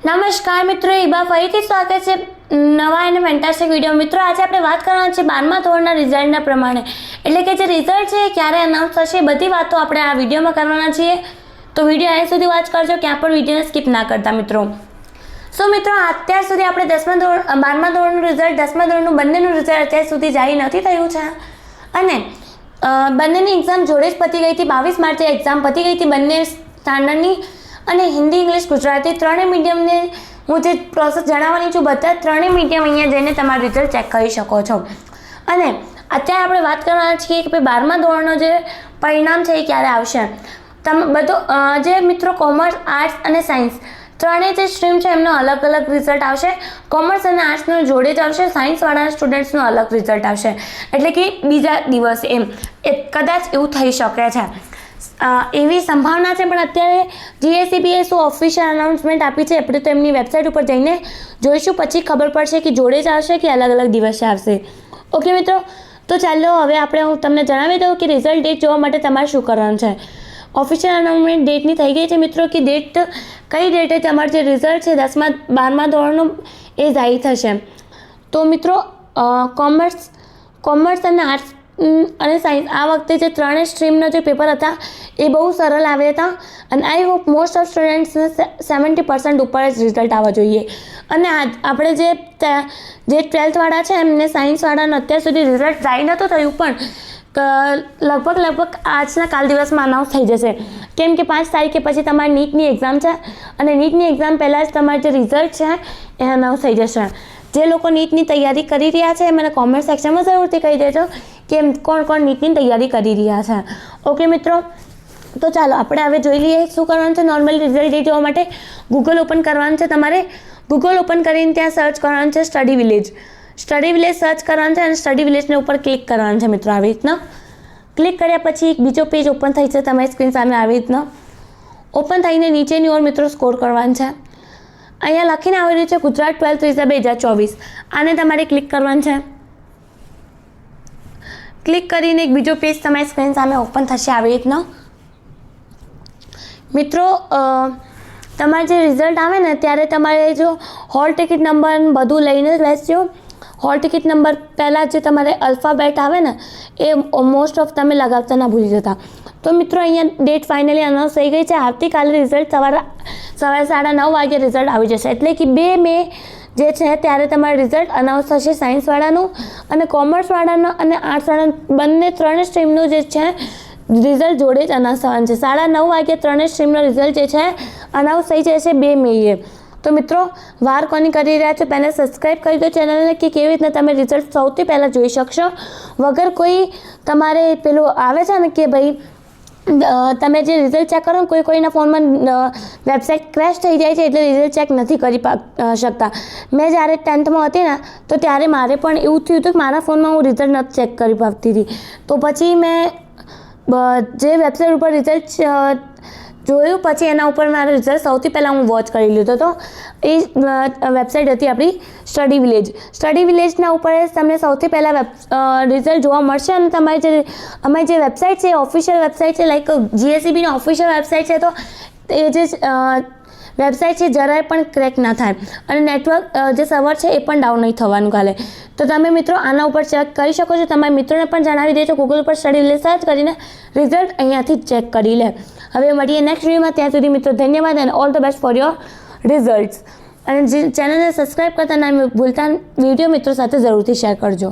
નમસ્કાર મિત્રો, ઈબા ફરીથી સ્વાગત છે નવા અને ફેન્ટાસ્ટિક વિડીયો. મિત્રો, આજે આપણે વાત કરવાના છે 12મા ધોરણના રિઝલ્ટના પ્રમાણે, એટલે કે જે રિઝલ્ટ છે ક્યારે અનાઉન્સ થશે, બધી વાતો આપણે આ વિડીયોમાં કરવાના છીએ. તો વિડીયો અહીં સુધી વોચ કરજો, ક્યાં પણ વિડીયોને સ્કીપ ના કરતા મિત્રો. મિત્રો, અત્યાર સુધી આપણે 12મા ધોરણનું રિઝલ્ટ, 10મા ધોરણનું બંનેનું રિઝલ્ટ અત્યાર સુધી જારી નથી થયું છે અને બંનેની એક્ઝામ જોડે જ પતી ગઈ હતી. 22 માર્ચે એક્ઝામ પતી ગઈ હતી બંને સ્ટાન્ડર્ડની, અને હિન્દી, ઇંગ્લિશ, ગુજરાતી ત્રણેય મીડિયમને હું જે પ્રોસેસ જણાવવાની છું, બધા ત્રણેય મીડિયમ અહીંયા જઈને તમારું રિઝલ્ટ ચેક કરી શકો છો. અને અત્યારે આપણે વાત કરવાના છીએ કે 12મા ધોરણનો જે પરિણામ છે એ ક્યારે આવશે. જે મિત્રો કોમર્સ, આર્ટ્સ અને સાયન્સ ત્રણેય જે સ્ટ્રીમ છે એમનો અલગ અલગ રિઝલ્ટ આવશે. કોમર્સ અને આર્ટ્સનો જોડે જ આવશે, સાયન્સવાળાના સ્ટુડન્ટ્સનો અલગ રિઝલ્ટ આવશે, એટલે કે બીજા દિવસે કદાચ એવું થઈ શકે છે, એવી સંભાવના છે. પણ અત્યારે જીએસઈબીએ શું ઓફિશિયલ અનાઉન્સમેન્ટ આપી છે આપણે તો એમની વેબસાઇટ ઉપર જઈને જોઈશું, પછી ખબર પડશે કે જોડે જ આવશે કે અલગ અલગ દિવસે આવશે. ઓકે મિત્રો, તો ચાલો હવે હું તમને જણાવી દઉં કે રિઝલ્ટ ડેટ જોવા માટે તમારે શું કરવાનું છે. ઓફિશિયલ અનાઉન્સમેન્ટ ડેટની થઈ ગઈ છે મિત્રો, કે કઈ ડેટે તમારું જે રિઝલ્ટ છે 12મા ધોરણનું એ જાહેર થશે. તો મિત્રો, કોમર્સ અને આર્ટ્સ અને સાયન્સ આ વખતે જે ત્રણેય સ્ટ્રીમના જે પેપર હતા એ બહુ સરળ આવ્યા હતા, અને આઈ હોપ મોસ્ટ ઓફ સ્ટુડન્ટ્સને 70% ઉપર જ રિઝલ્ટ આવવા જોઈએ. અને આપણે જે 12થવાળા છે એમને, સાયન્સવાળાને અત્યાર સુધી રિઝલ્ટ જાહેર નહોતું થયું, પણ લગભગ આજના કાલ દિવસમાં અનાઉન્સ થઈ જશે. કેમ કે 5 તારીખે પછી તમારી નીટની એક્ઝામ છે, અને નીટની એક્ઝામ પહેલાં જ તમારું જે રિઝલ્ટ છે એ અનાઉન્સ થઈ જશે. જે લોકો નીટની તૈયારી કરી રહ્યા છે મને કોમેન્ટ સેક્શનમાં જરૂરથી કહી દેજો કે કોણ નીટની તૈયારી કરી રહ્યા છે. ઓકે મિત્રો, તો ચાલો આપણે હવે જોઈ લઈએ શું કરવાનું છે. નોર્મલ રિઝલ્ટ ડેટ જોવા માટે ગૂગલ ઓપન કરવાનું છે. તમારે ગૂગલ ઓપન કરીને ત્યાં સર્ચ કરવાનું છે સ્ટડી વિલેજ સર્ચ કરવાનું છે, અને સ્ટડી વિલેજને ઉપર ક્લિક કરવાનું છે મિત્રો. આવી રીતના ક્લિક કર્યા પછી એક બીજો પેજ ઓપન થઈ છે તમારી સ્ક્રીન સામે. આવી રીતના ઓપન થઈને નીચેની ઓર મિત્રો સ્કોર કરવાનું છે. અહીંયા લખીને આવી રહ્યું છે ગુજરાત 12th રિઝલ્ટ 2024. આને તમારે ક્લિક કરવાનું છે. ક્લિક કરીને એક બીજો પેજ તમારી સ્ક્રીન સામે ઓપન થશે આવી રીતના. મિત્રો, તમારે જે રિઝલ્ટ આવે ને ત્યારે તમારે જો હોલ ટિકિટ નંબર બધું લઈને જ બેસજો. હોલ ટિકિટ નંબર પહેલાં જે તમારે અલ્ફાબેટ આવે ને એ મોસ્ટ ઓફ તમે લગાવતા ના ભૂલી જતા. તો મિત્રો, અહીંયા ડેટ ફાઇનલી અનાઉન્સ થઈ ગઈ છે. આવતીકાલે રિઝલ્ટ સવારે 9:30 વાગે રિઝલ્ટ આવી જશે, એટલે કે 2 મે જે છે ત્યારે તમારું રિઝલ્ટ અનાઉન્સ થશે. સાયન્સવાળાનું અને કોમર્સવાળાનું અને આર્ટ્સવાળાનું બંને ત્રણેય સ્ટ્રીમનું જે છે રિઝલ્ટ જોડે જ અનાઉન્સ થવાનું છે. 9:30 વાગે ત્રણેય સ્ટ્રીમનો રિઝલ્ટ જે છે અનાઉન્સ થઈ જશે 2 મેએ. તો મિત્રો, વાર કોની કરી રહ્યા છો પહેલાં સબસ્ક્રાઈબ કરી દો ચેનલને, કે કેવી રીતના તમે રિઝલ્ટ સૌથી પહેલાં જોઈ શકશો વગર કોઈ તમારે પેલું આવે છે ને કે ભાઈ તમે જે રિઝલ્ટ ચેક કરો ને કોઈના ફોનમાં વેબસાઇટ ક્રેશ થઈ જાય છે એટલે રિઝલ્ટ ચેક નથી કરી શકતા. મેં જ્યારે 10thમાં હતી ને તો ત્યારે મારે પણ એવું થયું હતું કે મારા ફોનમાં હું રિઝલ્ટ નથી ચેક કરી પામતી હતી. તો પછી મેં જે વેબસાઇટ ઉપર રિઝલ્ટ જોયું, પછી એના ઉપર મારા રિઝલ્ટ સૌથી પહેલાં હું વોચ કરી લીધો હતો. એ વેબસાઇટ હતી આપણી સ્ટડી વિલેજના ઉપર તમને સૌથી પહેલાં રિઝલ્ટ જોવા મળશે. અને અમારી જે વેબસાઇટ છે એ ઓફિશિયલ વેબસાઇટ છે, લાઈક જીએસઈબીની ઓફિશિયલ વેબસાઇટ છે. તો એ જે વેબસાઇટ છે જરાય પણ ક્રેક ના થાય, અને નેટવર્ક જે સર્વર છે એ પણ ડાઉન નહીં થવાનું કાલે. તો તમે મિત્રો આના ઉપર ચેક કરી શકો છો. તમારા મિત્રોને પણ જણાવી દેજો, ગૂગલ ઉપર સ્ટડી વિલેજ સર્ચ કરીને રિઝલ્ટ અહીંયાથી જ ચેક કરી લે. હવે મળીએ નેક્સ્ટ વિડીયોમાં. ત્યાં સુધી મિત્રો ધન્યવાદ, અને all the best for your results. અને જે ચેનલને સબસ્ક્રાઈબ કરતા ના ભૂલતા વિડીયો મિત્રો સાથે જરૂરથી શેર કરજો.